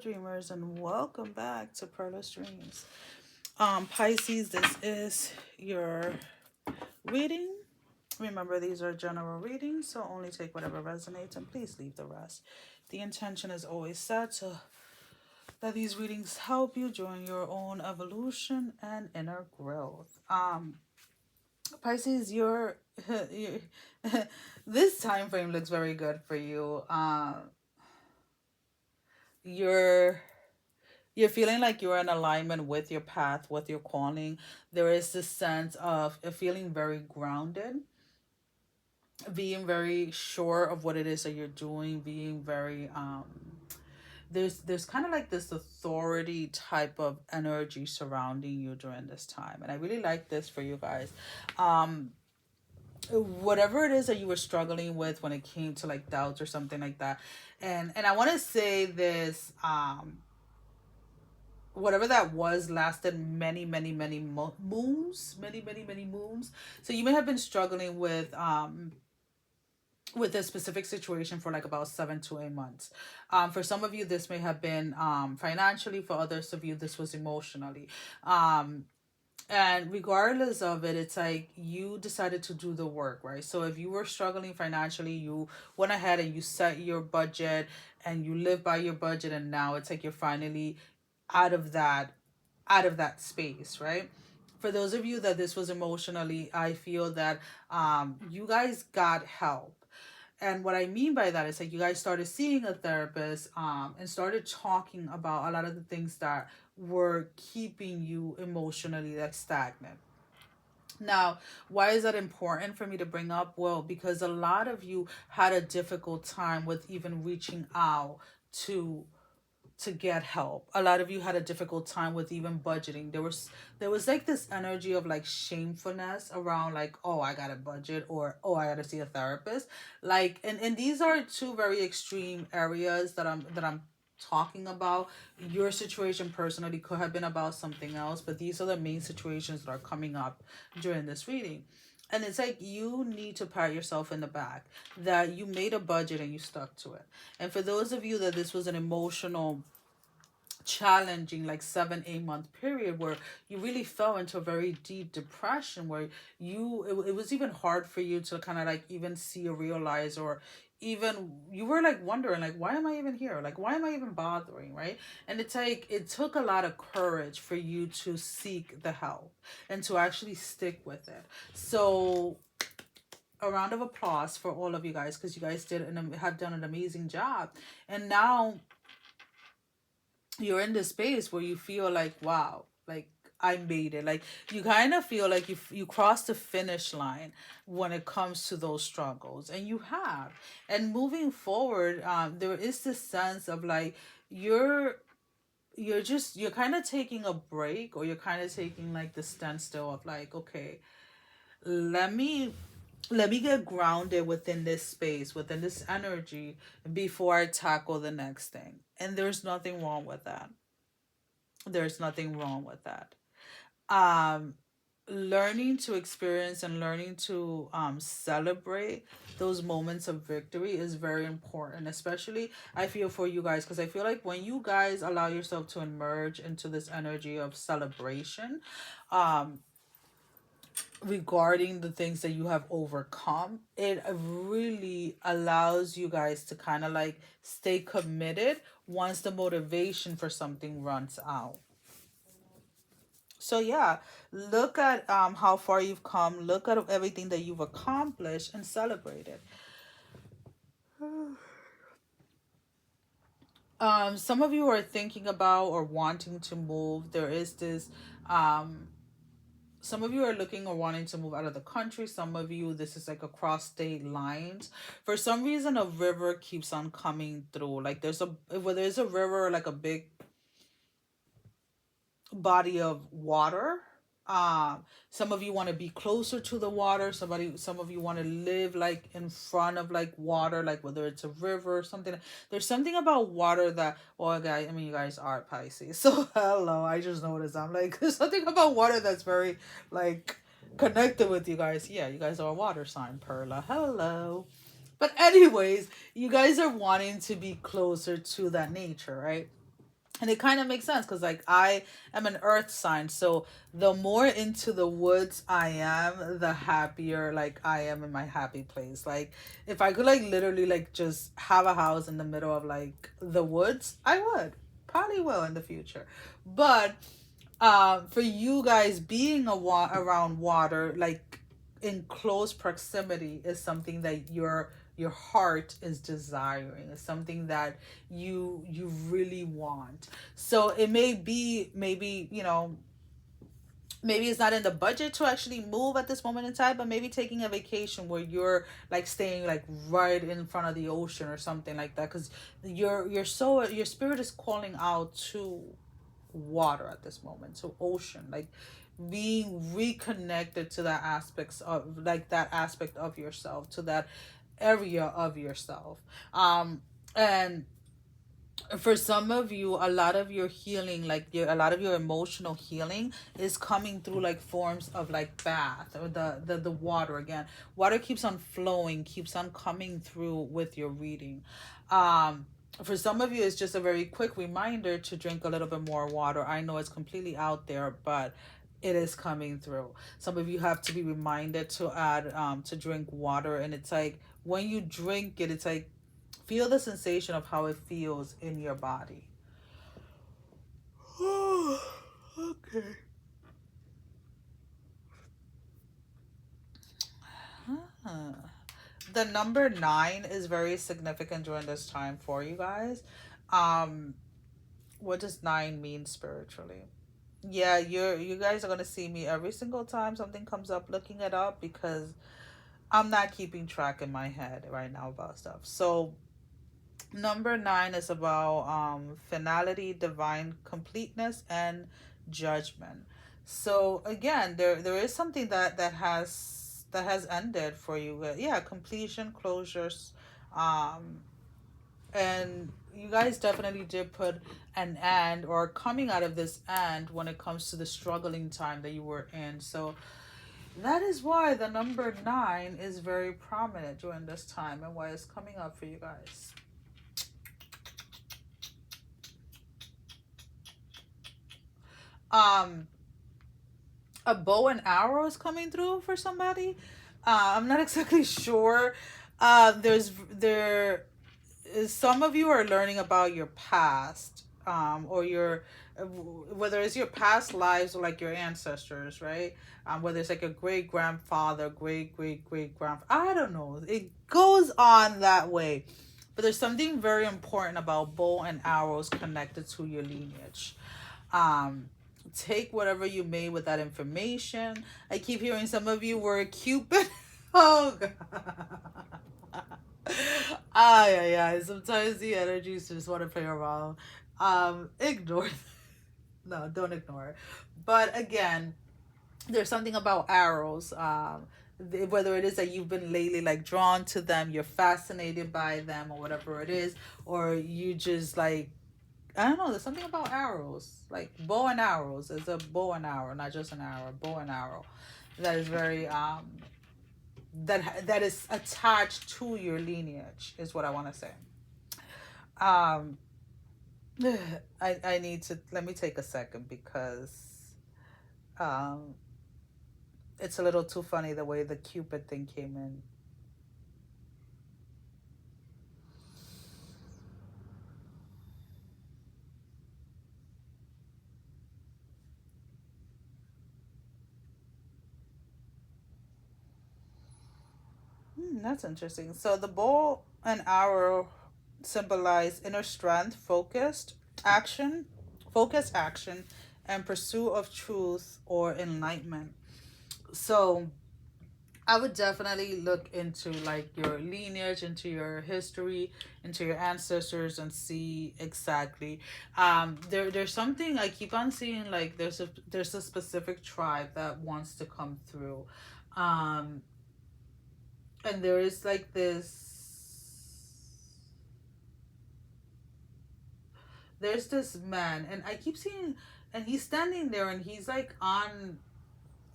Dreamers, and welcome back to Perla's Dreams. Pisces, this is your reading. Remember, these are general readings, so only take whatever resonates and please leave the rest. The intention is always set to that these readings help you during your own evolution and inner growth. Pisces, your this time frame looks very good for you. You're you're feeling like you're in alignment with your path, with your calling. There is this sense of feeling very grounded, being very sure of what it is that you're doing, being very there's kind of like this authority type of energy surrounding you during this time. And I really like this for you guys. Whatever it is that you were struggling with when it came to like doubts or something like that. And I want to say this, whatever that was lasted many moons, many moons. So you may have been struggling with a specific situation for like about 7 to 8 months. For some of you this may have been financially, for others of you this was emotionally. And regardless of it, it's like you decided to do the work, right? So if you were struggling financially, you went ahead and you set your budget and you live by your budget, and now it's like you're finally out of that space, right? For those of you that this was emotionally, I feel that you guys got help. And what I mean by that is like you guys started seeing a therapist, and started talking about a lot of the things that were keeping you emotionally like stagnant. Now, why is that important for me to bring up? Well, because a lot of you had a difficult time with even reaching out to get help. A lot of you had a difficult time with even budgeting. There was like this energy of like shamefulness around like, oh, I got a budget, or oh, I gotta see a therapist. Like, and these are two very extreme areas that I'm talking about. Your situation personally could have been about something else, but these are the main situations that are coming up during this reading. And it's like you need to pat yourself in the back that you made a budget and you stuck to it. And for those of you that this was an emotional, challenging like 7 8 month period where you really fell into a very deep depression, where it was even hard for you to kind of like even see or realize, or even you were like wondering like, why am I even here, like why am I even bothering, right? And it's like it took a lot of courage for you to seek the help and to actually stick with it. So a round of applause for all of you guys, because you guys have done an amazing job. And now you're in this space where you feel like, wow, like I made it. Like you kind of feel like you crossed the finish line when it comes to those struggles, and you have. And moving forward, there is this sense of like you're you're kind of taking a break, or you're kind of taking like the standstill of like, okay, let me get grounded within this space, within this energy, before I tackle the next thing. And there's nothing wrong with that. There's nothing wrong with that. um Learning to experience and learning to celebrate those moments of victory is very important, especially I feel for you guys, because I feel like when you guys allow yourself to emerge into this energy of celebration, um regarding the things that you have overcome, it really allows you guys to kind of like stay committed once the motivation for something runs out. So yeah, look at how far you've come, look at everything that you've accomplished, and celebrate it. Some of you are thinking about or wanting to move. There is this some of you are looking or wanting to move out of the country. Some of you, this is like across state lines. For some reason, a river keeps on coming through. Like there's a river, like a big body of water. Some of you want to be closer to the water. Some of you want to live like in front of like water, like whether it's a river or something. There's something about water that, well, guys, I mean, you guys are Pisces, so hello. I just noticed. I'm like, there's something about water that's very like connected with you guys. Yeah, you guys are a water sign, Perla. Hello. But anyways, you guys are wanting to be closer to that nature, right? And it kind of makes sense because like I am an earth sign, so the more into the woods I am, the happier like I am in my happy place. Like if I could like literally like just have a house in the middle of like the woods, I would probably will in the future. But for you guys being around water, like in close proximity, is something that your heart is desiring. It's something that you really want. So it may be, maybe, you know, maybe it's not in the budget to actually move at this moment in time, but maybe taking a vacation where you're like staying like right in front of the ocean or something like that, because your spirit is calling out to water at this moment, to ocean, like being reconnected to that aspects of like that aspect of yourself, to that area of yourself. And for some of you, a lot of your healing, like a lot of your emotional healing is coming through like forms of like bath, or the water. Again, water keeps on flowing, keeps on coming through with your reading. For some of you, it's just a very quick reminder to drink a little bit more water. I know it's completely out there, but it is coming through. Some of you have to be reminded to add to drink water, and it's like when you drink it, it's like feel the sensation of how it feels in your body. Okay. Huh. The number 9 is very significant during this time for you guys. Um, what does 9 mean spiritually? Yeah, you guys are gonna see me every single time something comes up looking it up, because I'm not keeping track in my head right now about stuff. So number 9 is about finality, divine completeness, and judgment. So again, there is something that has ended for you. Yeah, completion, closures, um, and you guys definitely did put an end, or coming out of this end, when it comes to the struggling time that you were in. So that is why the number 9 is very prominent during this time, and why it's coming up for you guys. um a bow and arrow is coming through for somebody. I'm not exactly sure. There is, some of you are learning about your past, or your whether it's your past lives or like your ancestors, right? Whether it's like a great grandfather, great grandfather, I don't know, it goes on that way. But there's something very important about bow and arrows connected to your lineage. um Take whatever you made with that information. I keep hearing some of you were Cupid. Oh god. Yeah. Sometimes the energies just want to play around. Ignore. No, don't ignore it. But again, there's something about arrows. Whether it is that you've been lately like drawn to them, you're fascinated by them, or whatever it is, or you just like, I don't know. There's something about arrows, like bow and arrows. It's a bow and arrow, not just an arrow. Bow and arrow, that is very that is attached to your lineage, is what I want to say. Um, I need to, let me take a second, because um, it's a little too funny the way the Cupid thing came in. That's interesting. So the bow and arrow symbolize inner strength, focused action, and pursuit of truth or enlightenment. So I would definitely look into like your lineage, into your history, into your ancestors, and see exactly. There's something I keep on seeing, like there's a specific tribe that wants to come through. Um, and there is like this man, and I keep seeing, and he's standing there, and he's like on,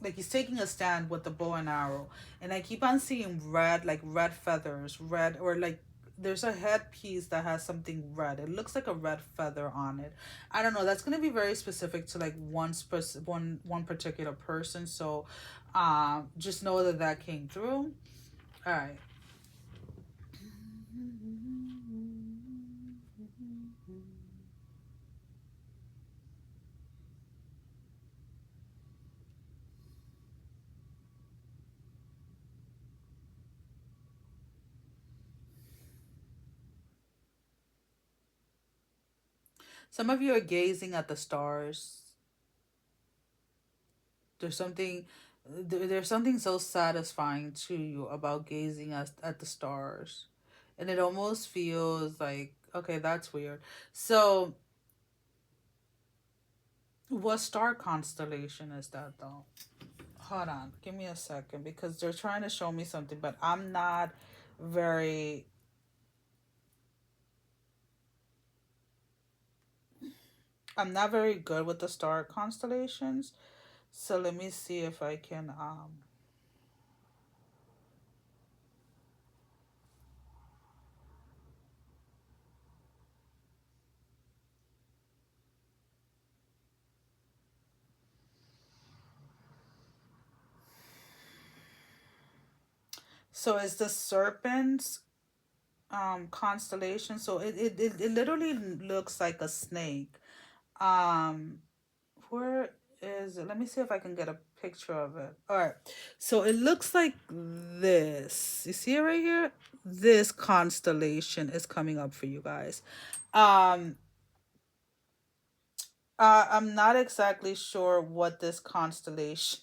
like he's taking a stand with the bow and arrow, and I keep on seeing red, like red feathers, red, or like there's a headpiece that has something red. It looks like a red feather on it. I don't know. That's gonna be very specific to like one particular person. So, just know that that came through. All right. Some of you are gazing at the stars. There's something there's something so satisfying to you about gazing at the stars. And it almost feels like, okay, that's weird. So, what star constellation is that though? Hold on, give me a second because they're trying to show me something, but very I'm not very good with the star constellations. So let me see if I can so it's the serpent constellation. So it literally looks like a snake. Um where is it? Let me see if I can get a picture of it. All right. So it looks like this. You see it right here? This constellation is coming up for you guys. Um I'm not exactly sure what this constellation.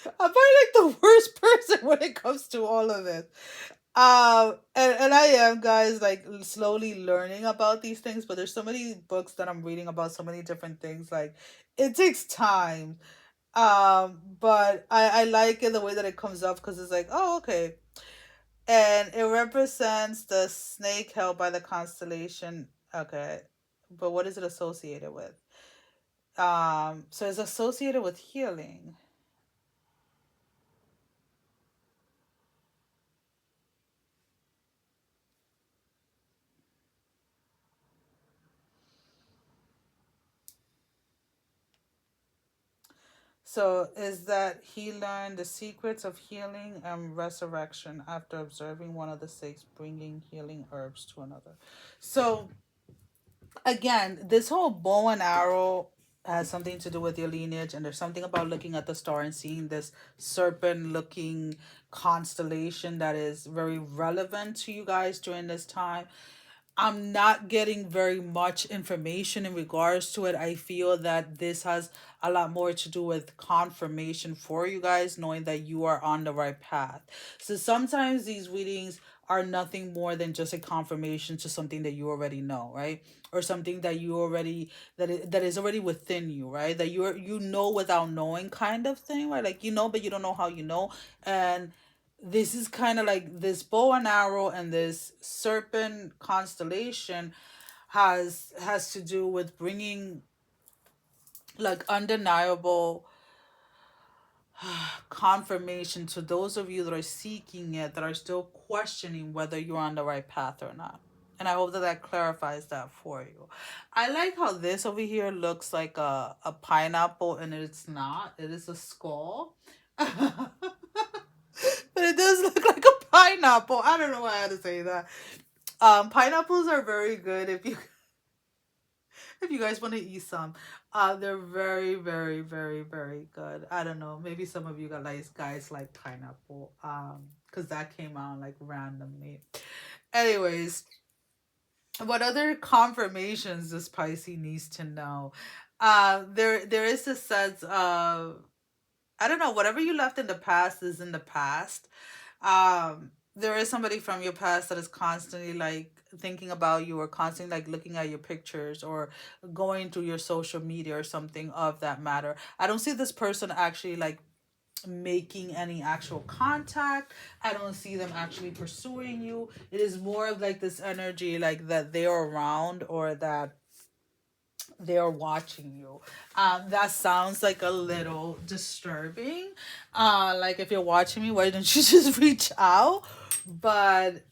I'm probably like the worst person when it comes to all of this. And I am, guys, like slowly learning about these things, but there's so many books that I'm reading about so many different things. Like it takes time. But I like it the way that it comes up because it's like, oh, okay. And it represents the snake held by the constellation. Okay. But what is it associated with? So it's associated with healing. So is that he learned the secrets of healing and resurrection after observing one of the six bringing healing herbs to another. So again, this whole bow and arrow has something to do with your lineage, and there's something about looking at the star and seeing this serpent looking constellation that is very relevant to you guys during this time. I'm not getting very much information in regards to it. I feel that this has a lot more to do with confirmation for you guys, knowing that you are on the right path. So sometimes these readings are nothing more than just a confirmation to something that you already know, right? Or something that you already that is already within you, right? That you know without knowing kind of thing, right? Like you know, but you don't know how you know. And this is kind of like this bow and arrow and this serpent constellation has to do with bringing like undeniable confirmation to those of you that are seeking it, that are still questioning whether you're on the right path or not. And I hope that that clarifies that for you. I like how this over here looks like a pineapple, and it's not. It is a skull. But it does look like a pineapple. I don't know why I had to say that. Pineapples are very good if you guys want to eat some. They're very, very, very, very good. I don't know. Maybe some of you guys like pineapple. Because that came out like randomly. Anyways, what other confirmations does Pisces needs to know? There is a sense of, I don't know, whatever you left in the past is in the past. There is somebody from your past that is constantly like thinking about you, or constantly like looking at your pictures, or going through your social media or something of that matter. I don't see this person actually like making any actual contact. I don't see them actually pursuing you. It is more of like this energy like that they're around, or that they're watching you. That sounds like a little disturbing. Like if you're watching me, why don't you just reach out? But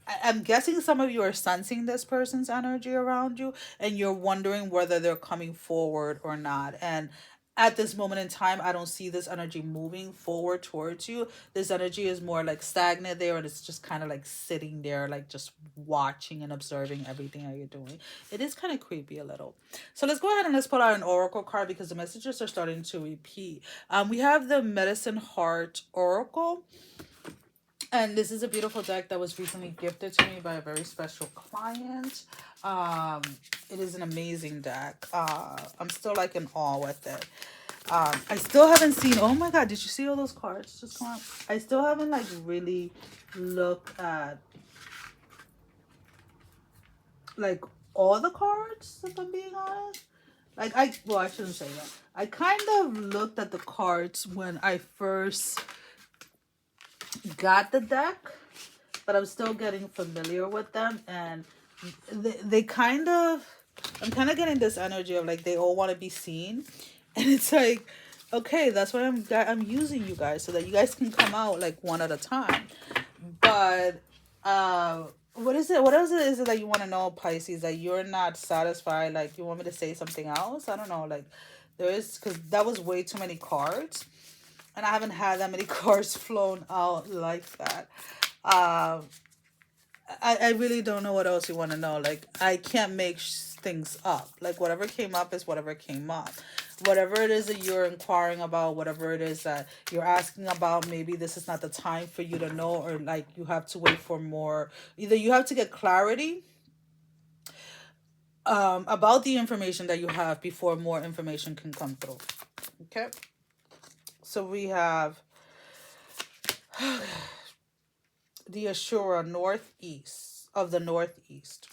I'm guessing some of you are sensing this person's energy around you, and you're wondering whether they're coming forward or not. And at this moment in time, I don't see this energy moving forward towards you. This energy is more like stagnant there, and it's just kind of like sitting there, like just watching and observing everything that you're doing. It is kind of creepy a little. So let's go ahead and let's pull out an oracle card because the messages are starting to repeat. We have the Medicine Heart Oracle. And this is a beautiful deck that was recently gifted to me by a very special client. Um, it is an amazing deck. I'm still like in awe with it. I still haven't seen, oh my God, did you see all those cards just come out? I still haven't like really looked at like all the cards, if I'm being honest. Like well, I shouldn't say that. I kind of looked at the cards when I first got the deck, but I'm still getting familiar with them, and they kind of, I'm kind of getting this energy of like they all want to be seen, and it's like, okay, that's why I'm using you guys so that you guys can come out like one at a time. But what is it? What else is it that you want to know, Pisces? That you're not satisfied? Like you want me to say something else? I don't know. Like there is, because that was way too many cards, and I haven't had that many cards flown out like that. Um, I really don't know what else you want to know. Like, I can't make things up. Like, whatever came up is whatever came up. Whatever it is that you're inquiring about, whatever it is that you're asking about, maybe this is not the time for you to know, or like you have to wait for more. Either you have to get clarity about the information that you have before more information can come through. Okay? So we have the Ashura Northeast of the Northeast.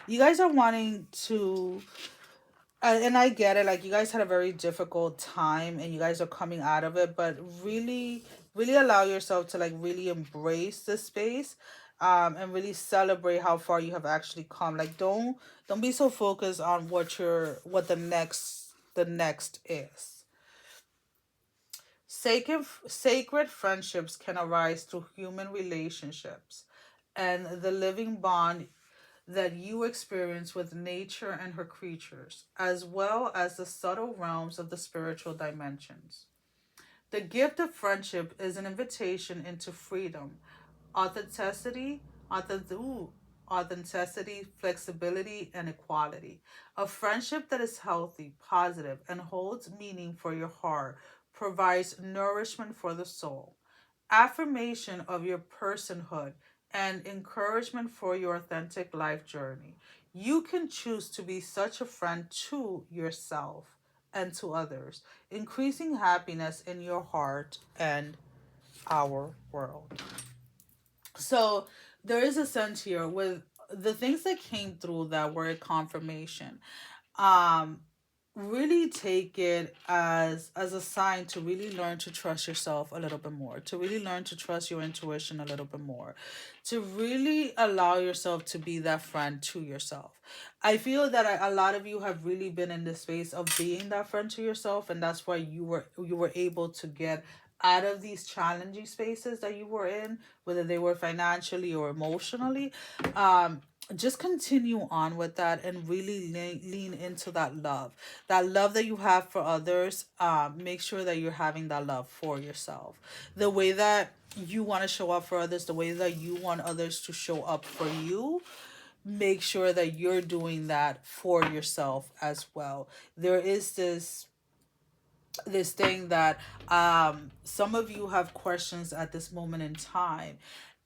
You guys are wanting to, and I get it, like you guys had a very difficult time and you guys are coming out of it, but really, really allow yourself to like really embrace this space, and really celebrate how far you have actually come. Like don't be so focused on what the next is. Sacred friendships can arise through human relationships and the living bond that you experience with nature and her creatures, as well as the subtle realms of the spiritual dimensions. The gift of friendship is an invitation into freedom, authenticity, authenticity, flexibility, and equality. A friendship that is healthy, positive, and holds meaning for your heart provides nourishment for the soul, affirmation of your personhood, and encouragement for your authentic life journey. You can choose to be such a friend to yourself and to others, increasing happiness in your heart and our world. So there is a sense here with the things that came through that were a confirmation. Um, really take it as a sign to really learn to trust yourself a little bit more, to really learn to trust your intuition a little bit more, to really allow yourself to be that friend to yourself. I feel that a lot of you have really been in this space of being that friend to yourself, and that's why you were able to get out of these challenging spaces that you were in, whether they were financially or emotionally. Just continue on with that and really lean into that love that you have for others. Make sure that you're having that love for yourself, the way that you want to show up for others, the way that you want others to show up for you. Make sure that you're doing that for yourself as well. There is this thing that some of you have questions at this moment in time,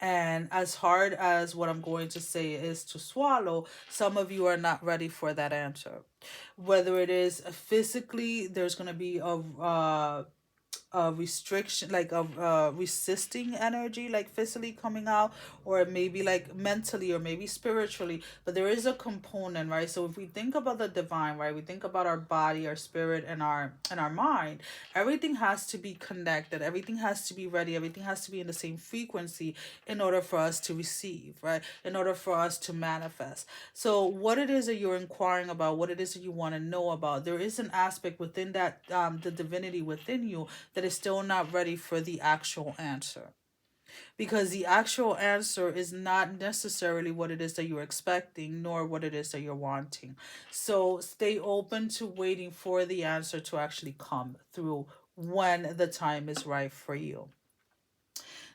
and as hard as what I'm going to say is to swallow, some of you are not ready for that answer. Whether it is physically, there's going to be a restriction, like a resisting energy, like physically coming out, or maybe like mentally, or maybe spiritually. But there is a component, right? So if we think about the divine, right, we think about our body, our spirit, and our mind. Everything has to be connected, everything has to be ready, everything has to be in the same frequency in order for us to receive, right, in order for us to manifest. So what it is that you're inquiring about, what it is that you want to know about, there is an aspect within that, the divinity within you, that is still not ready for the actual answer, because the actual answer is not necessarily what it is that you're expecting, nor what it is that you're wanting. So stay open to waiting for the answer to actually come through when the time is right for you.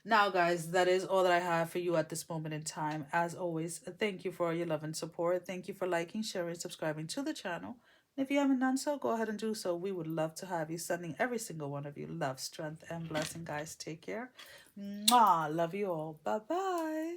Now, guys, that is all that I have for you at this moment in time. As always, thank you for your love and support. Thank you for liking, sharing, subscribing to the channel. And if you haven't done so, go ahead and do so. We would love to have you. Sending every single one of you love, strength, and blessing, guys. Take care. Mwah. Love you all. Bye-bye.